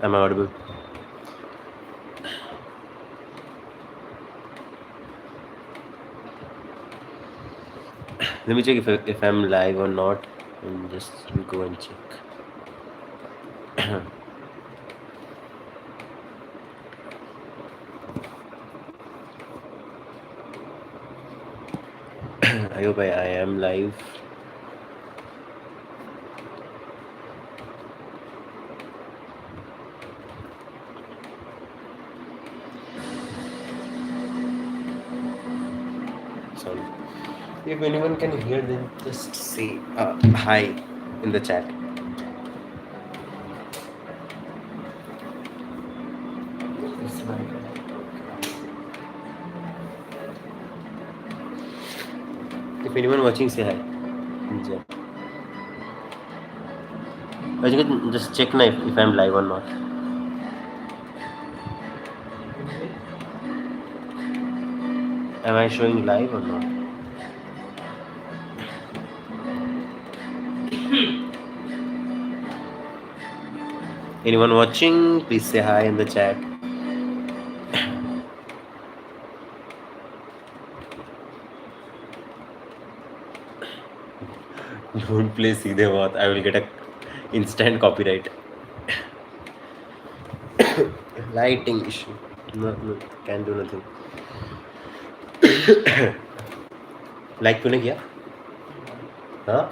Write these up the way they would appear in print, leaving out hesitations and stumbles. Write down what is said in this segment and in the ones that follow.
Am I audible? Let me check if I'm live or not, and just go and check. I hope I am live. Sorry. If anyone can hear, then just say hi in the chat. If anyone watching, say hi in chat. Just check na if I'm live or not. Am I showing live or not? Anyone watching, please say hi in the chat. Don't play Seedhe Baat. I will get a instant copyright. Lighting issue. No, can't do nothing. Like तूने किया? हाँ?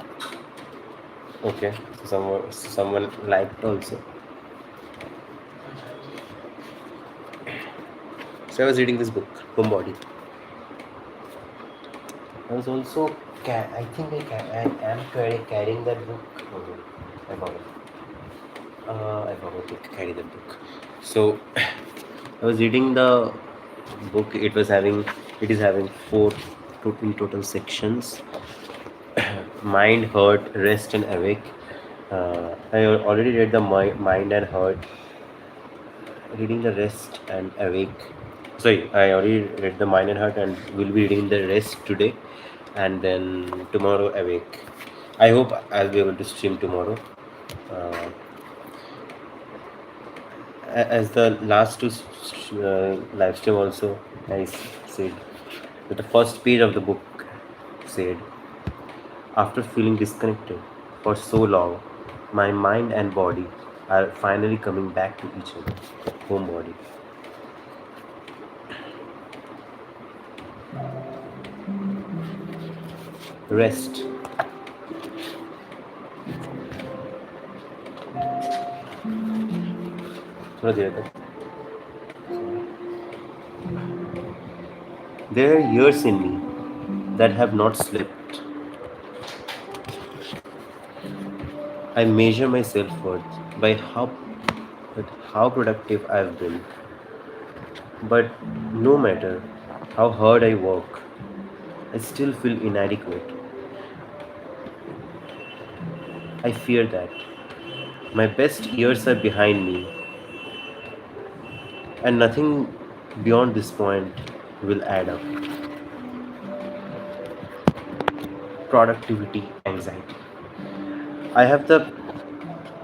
Okay. Someone liked also. So I was reading this book, Homebody. I was also, I think I am carrying that book. Oh, no, I forgot. I forgot to carry that book. So I was reading the book. It is having four in total sections: mind, heart, rest, and awake. I already read the mind and heart. Reading the rest and awake. Sorry, I already read the mind and heart, and we'll be reading the rest today, and then tomorrow awake. I hope I'll be able to stream tomorrow. Uh, as the last two live stream also, I said that the first page of the book said, after feeling disconnected for so long, my mind and body are finally coming back to each other. Home body. Rest. थोड़ा देर तक. There are years in me that have not slept. I measure my self-worth by how productive I've been. But no matter how hard I work, I still feel inadequate. I fear that my best years are behind me, and nothing beyond this point will add up. Productivity anxiety. I have the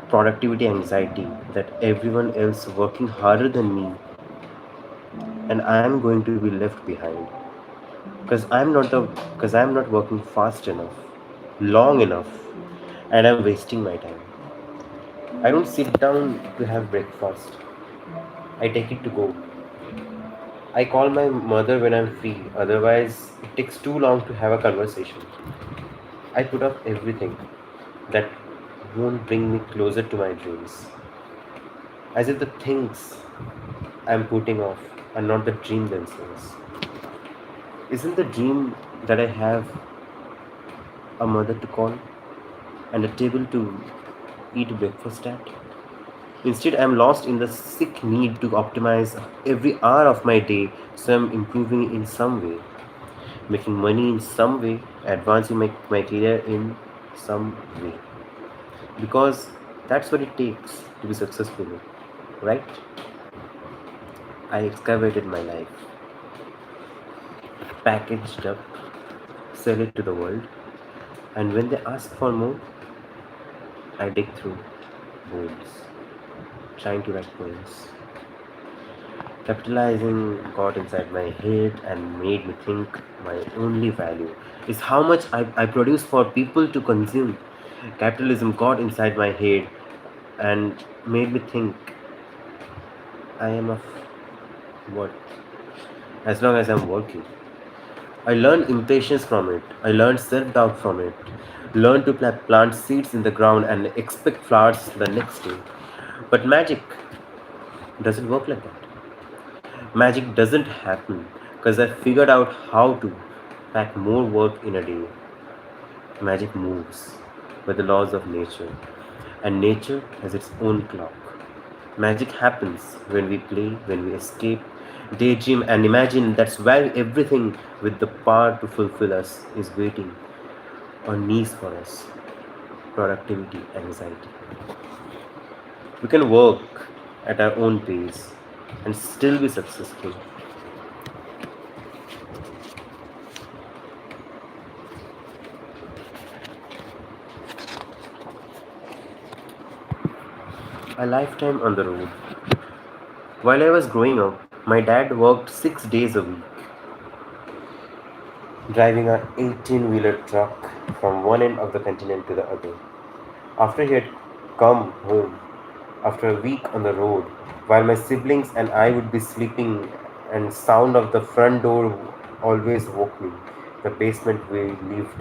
productivity anxiety that everyone else working harder than me, and I am going to be left behind because I'm not working fast enough, long enough, and I'm wasting my time. I don't sit down to have breakfast. I take it to go. I call my mother when I'm free, otherwise it takes too long to have a conversation. I put off everything that won't bring me closer to my dreams. As if the things I'm putting off are not the dream themselves. Isn't the dream that I have a mother to call and a table to eat breakfast at? Instead, I'm lost in the sick need to optimize every hour of my day so I'm improving in some way, making money in some way, advancing my career in some way. Because that's what it takes to be successful, right? I excavated my life, packaged up, sell it to the world, and when they ask for more, I dig through bones. trying to write poems. Capitalizing got inside my head and made me think my only value is how much I produce for people to consume. Capitalism got inside my head and made me think I am of what as long as I'm working. I learned impatience from it. I learned self doubt from it. Learned to plant seeds in the ground and expect flowers the next day. But magic doesn't work like that. Magic doesn't happen because I figured out how to pack more work in a day. Magic moves by the laws of nature, and nature has its own clock. Magic happens when we play, when we escape, daydream, and imagine that's where everything with the power to fulfill us is waiting on knees for us. Productivity, anxiety. We can work at our own pace and still be successful. A lifetime on the road. While I was growing up, my dad worked 6 days a week, driving a 18-wheeler truck from one end of the continent to the other. After he had come home, after a week on the road, while my siblings and I would be sleeping and sound of the front door always woke me. The basement we lived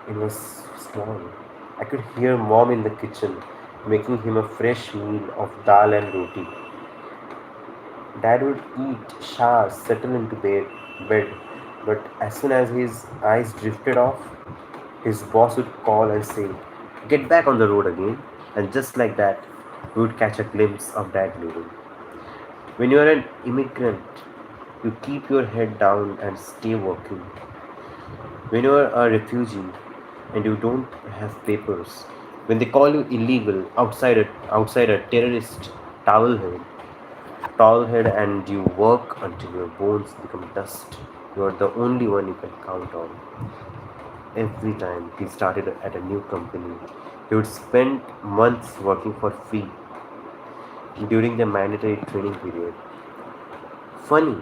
in was small. I could hear mom in the kitchen making him a fresh meal of dal and roti. Dad would eat, shower, settle into bed, but as soon as his eyes drifted off, his boss would call and say, "Get back on the road again." And just like that, we would catch a glimpse of Dad leaving. When you are an immigrant, you keep your head down and stay working. When you are a refugee and you don't have papers, when they call you illegal, outsider, terrorist, towelhead, tall head, and you work until your bones become dust. You are the only one you can count on. Every time he started at a new company, he would spend months working for free during the mandatory training period. Funny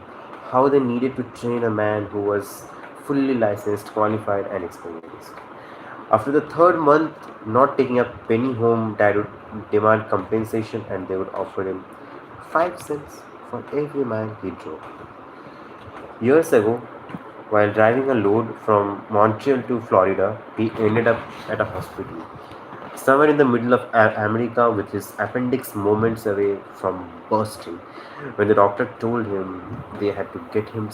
how they needed to train a man who was fully licensed, qualified, and experienced. After the third month, not taking a penny home, dad would demand compensation and they would offer him 5 cents for every mile he drove. Years ago, while driving a load from Montreal to Florida, he ended up at a hospital, somewhere in the middle of America with his appendix moments away from bursting. When the doctor told him they had to get him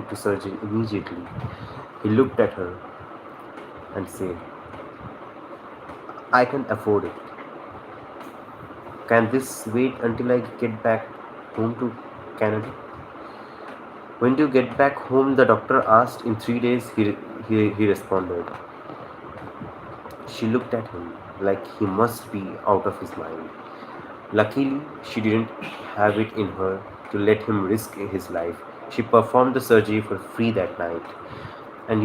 into surgery immediately, he looked at her and said, "I can afford it. Can this wait until I get back home to Canada?" "When do you get back home?" the doctor asked. "In 3 days," he responded. She looked at him like he must be out of his mind. Luckily, she didn't have it in her to let him risk his life. She performed the surgery for free that night. And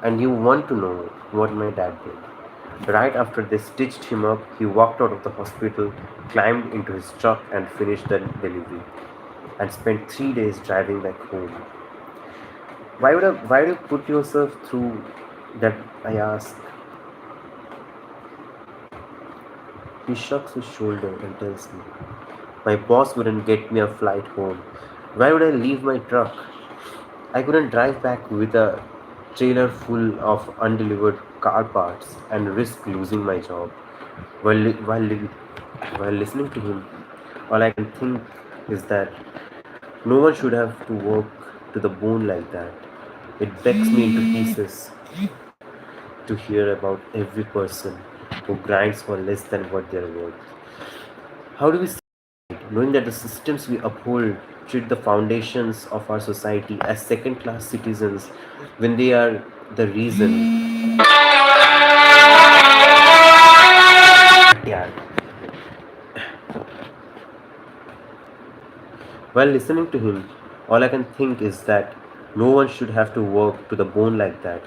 and you want to know what my dad did? Right after they stitched him up, he walked out of the hospital, climbed into his truck, and finished the delivery, and spent 3 days driving back home. Why do you put yourself through that? I ask. He shrugs his shoulder and tells me, "My boss wouldn't get me a flight home. Why would I leave my truck? I couldn't drive back with a trailer full of undelivered car parts and risk losing my job." While, li- while, li- while listening to him, all I can think is that no one should have to work to the bone like that. It breaks me into pieces to hear about every person who grinds for less than what they're worth. How do we celebrate knowing that the systems we uphold treat the foundations of our society as second class citizens when they are the reason? Yeah. While listening to him, all I can think is that no one should have to work to the bone like that.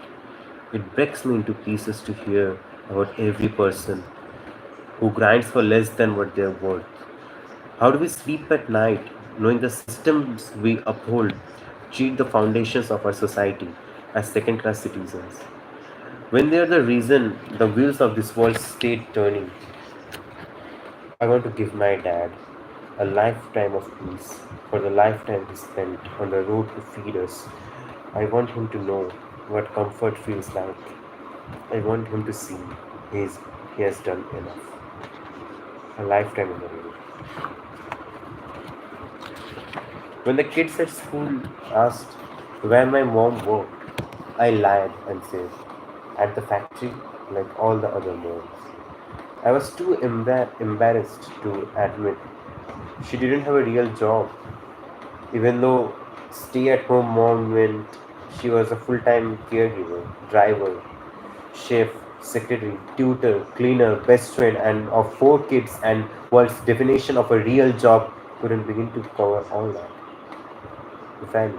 It breaks me into pieces to hear about every person who grinds for less than what they're worth? How do we sleep at night knowing the systems we uphold cheat the foundations of our society as second class citizens? When they are the reason the wheels of this world stay turning, I want to give my dad a lifetime of peace for the lifetime he spent on the road to feed us. I want him to know what comfort feels like. I want him to see he's, he has done enough. A lifetime on the road. When the kids at school asked where my mom worked, I lied and said, at the factory, like all the other moms. I was too embarrassed to admit she didn't have a real job, even though stay at home mom meant she was a full time caregiver, driver, chef, secretary, tutor, cleaner, best friend, and of four kids, and world's definition of a real job couldn't begin to cover all that. In fact,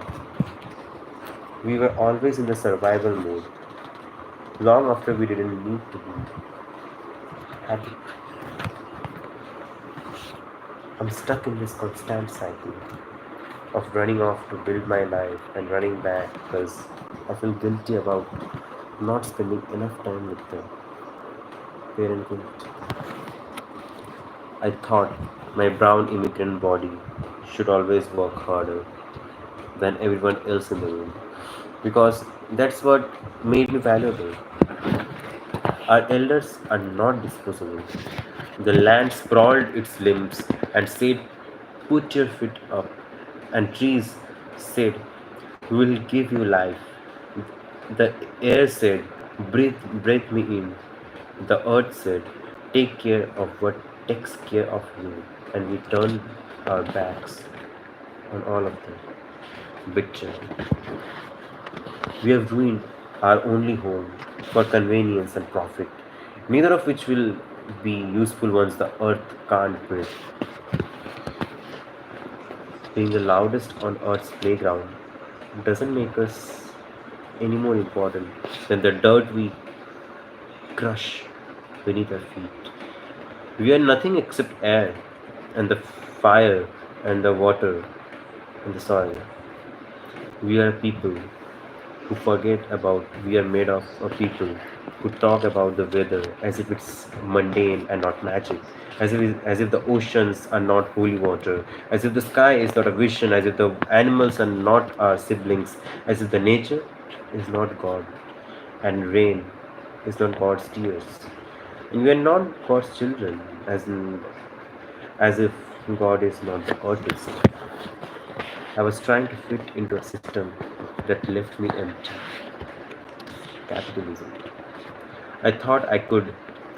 we were always in the survival mode, long after we didn't need to be happy. I'm stuck in this constant cycle of running off to build my life and running back because I feel guilty about not spending enough time with the parent guilt. I thought my brown immigrant body should always work harder than everyone else in the room because that's what made me valuable. Our elders are not disposable. The land sprawled its limbs and said, put your feet up. And trees said, we will give you life. The air said, breathe me in. The earth said, take care of what takes care of you. And we turned our backs on all of them. Picture. We have ruined our only home for convenience and profit, neither of which will be useful once the earth can't breathe. Being the loudest on earth's playground doesn't make us any more important than the dirt we crush beneath our feet. We are nothing except air and the fire and the water and the soil. We are people who forget about we are made of people who talk about the weather as if it's mundane and not magic, as if the oceans are not holy water, as if the sky is not a vision, as if the animals are not our siblings, as if the nature is not God and rain is not God's tears. And we are not God's children, as if God is not the artist. I was trying to fit into a system that left me empty. Capitalism. I thought I could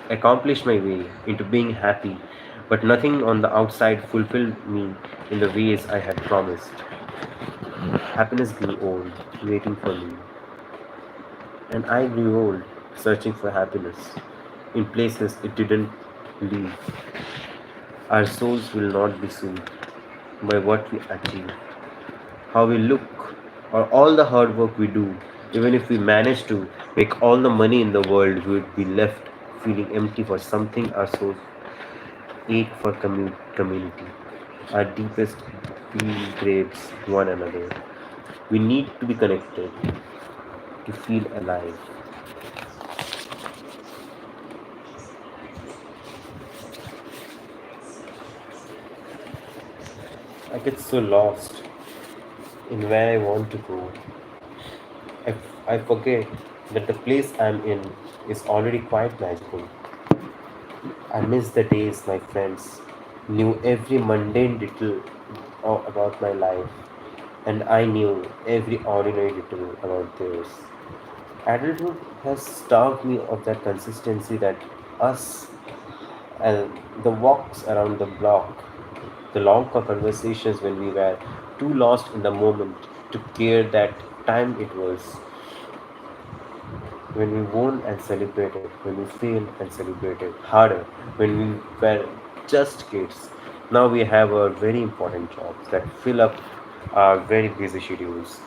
accomplish my way into being happy, but nothing on the outside fulfilled me in the ways I had promised. Happiness grew old, waiting for me, and I grew old, searching for happiness in places it didn't leave. Our souls will not be soothed by what we achieve, how we look, or all the hard work we do. Even if we manage to make all the money in the world, we would be left feeling empty for something our souls ache for community. Our deepest feel craves one another. We need to be connected to feel alive. I get so lost in where I want to go. I forget that the place I'm in is already quite magical. I miss the days my friends knew every mundane detail about my life, and I knew every ordinary detail about theirs. Adulthood has starved me of that consistency that us and the walks around the block, the long conversations when we were too lost in the moment to care that time it was, when we won and celebrated, when we failed and celebrated harder, when we were just kids. Now we have our very important jobs that fill up our very busy schedules.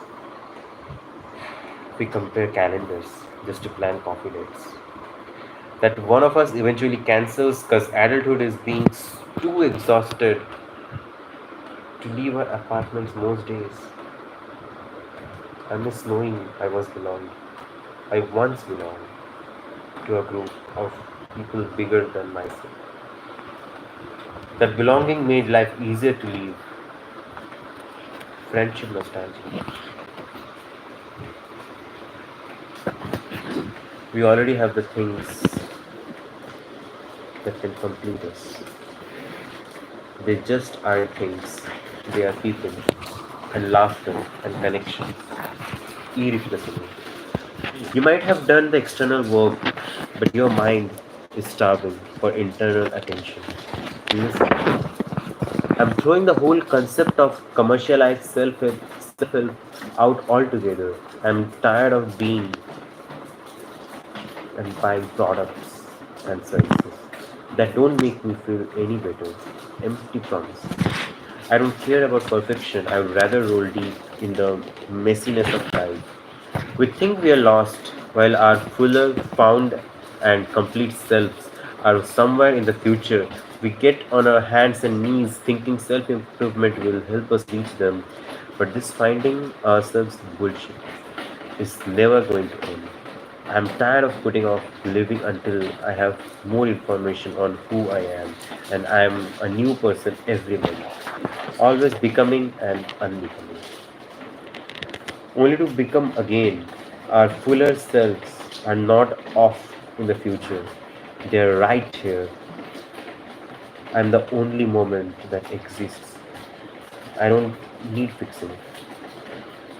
We compare calendars just to plan coffee dates. that one of us eventually cancels because adulthood is being too exhausted to leave our apartments most days. I miss knowing I was belonged. I once belonged to a group of people bigger than myself. That belonging made life easier to live. Friendship nostalgia. We already have the things that can complete us. They just aren't things. They are people and laughter and connection. Irreplaceable. You might have done the external work, but your mind is starving for internal attention. Listen, I'm throwing the whole concept of commercialized self-help out altogether. I'm tired of being and buying products and services that don't make me feel any better. Empty promises. I don't care about perfection. I would rather roll deep in the messiness of life. We think we are lost, while our fuller, found, and complete selves are somewhere in the future. We get on our hands and knees thinking self improvement will help us reach them, but this finding ourselves bullshit is never going to end. I'm tired of putting off living until I have more information on who I am, and I'm a new person every month, always becoming and unbecoming, only to become again. Our fuller selves are not off in the future, they're right here. I'm the only moment that exists. I don't need fixing.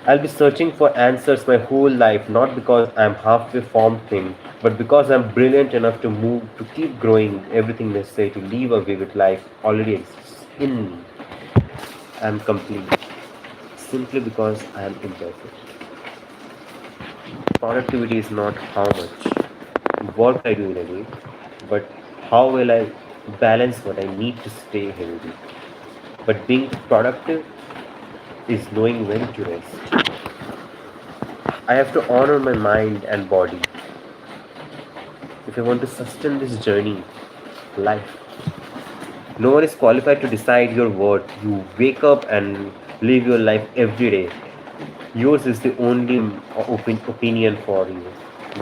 I'll be searching for answers my whole life, not because I'm halfway formed thing, but because I'm brilliant enough to move, to keep growing everything necessary to live a vivid life already exists in me. I'm complete, simply because I'm imperfect. Productivity is not how much work I do in a day, but how well I balance what I need to stay healthy. But being productive is knowing when to rest. I have to honor my mind and body if I want to sustain this journey, life. No one is qualified to decide your worth. You wake up and live your life every day. Yours is the only opinion for you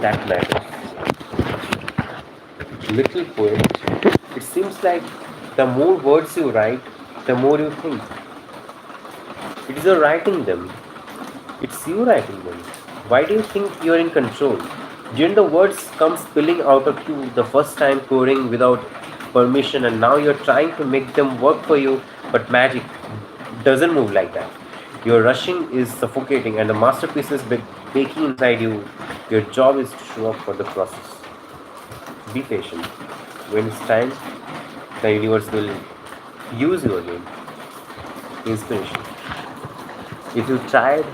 that matters. Little poet, it seems like the more words you write, the more you think. It is your writing them. It's you writing them. Why do you think you're in control? Didn't the words come spilling out of you the first time pouring without permission and now you're trying to make them work for you, but magic doesn't move like that. Your rushing is suffocating and the masterpiece is baking inside you. Your job is to show up for the process. Be patient. When it's time, the universe will use you again. Inspiration. If you tried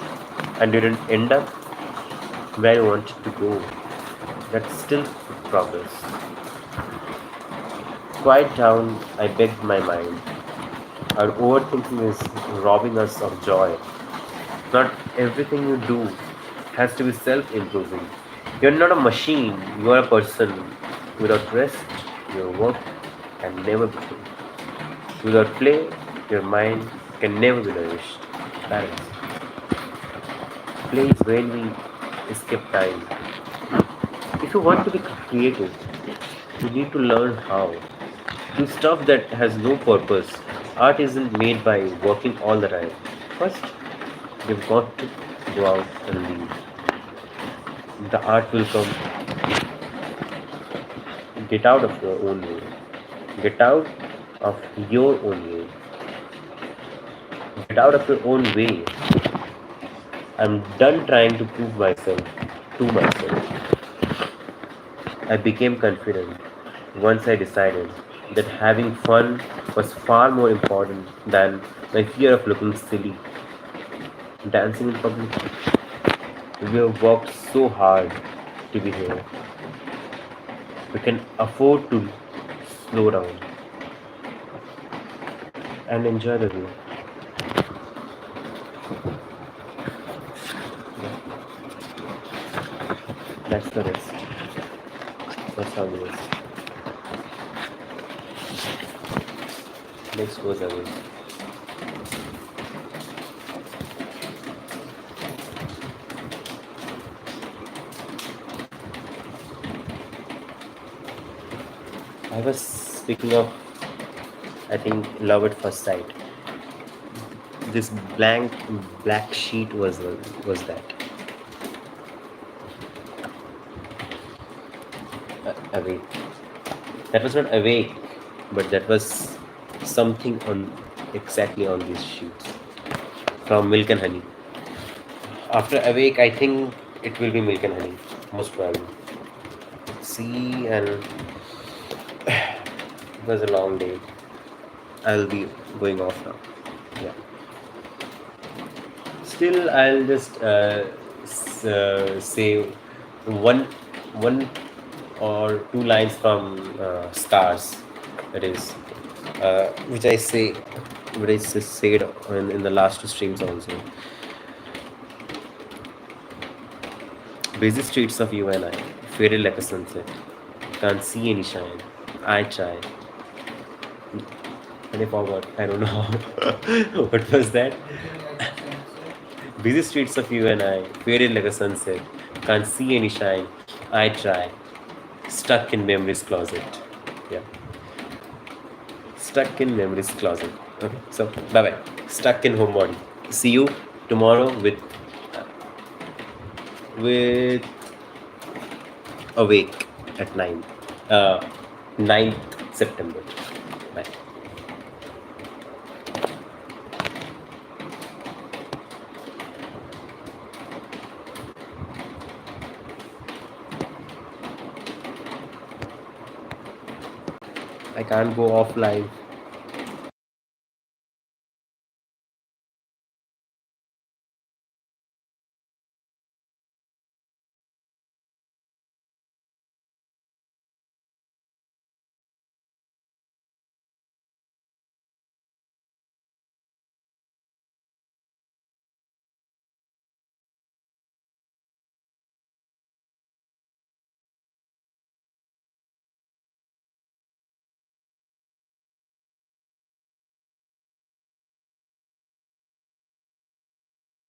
and didn't end up where you wanted to go, that's still progress. Quiet down, I begged my mind. Our overthinking is robbing us of joy. Not everything you do has to be self improving. You're not a machine, you are a person. Without rest, your work can never be full. Without play, your mind can never be nourished. Balance. Play is when we escape time. If you want to be creative, you need to learn how. Do stuff that has no purpose. Art isn't made by working all the time. First, you've got to go out and leave. The art will come. Get out of your own way. Get out of your own way. Get out of your own way. I'm done trying to prove myself to myself. I became confident once I decided that having fun was far more important than my fear of looking silly. Dancing in public. We have worked so hard to be here. We can afford to slow down and enjoy the view. Yeah, that's the rest. for some years. Next goes away. I was speaking of, I think, love at first sight. This blank black sheet was that awake. That was not awake, but that was something on exactly on these sheets from Milk and Honey. After awake, I think it will be Milk and Honey, most probably. See, and it was a long day. I'll be going off now. Yeah. Still, I'll just say one one or two lines from Stars. That is, which I say, which I said in the last two streams also. Busy streets of you and I, faded like a sunset. Can't see any shine. I try. And I forgot. I don't know what was that. Busy streets of you and I, faded like a sunset. Can't see any shine. I try. Stuck in memory's closet. Yeah. Stuck in memory's closet. Okay. So bye bye. Stuck in homebody. See you tomorrow with Awake at 9. 9th September. Bye. I can't go off live.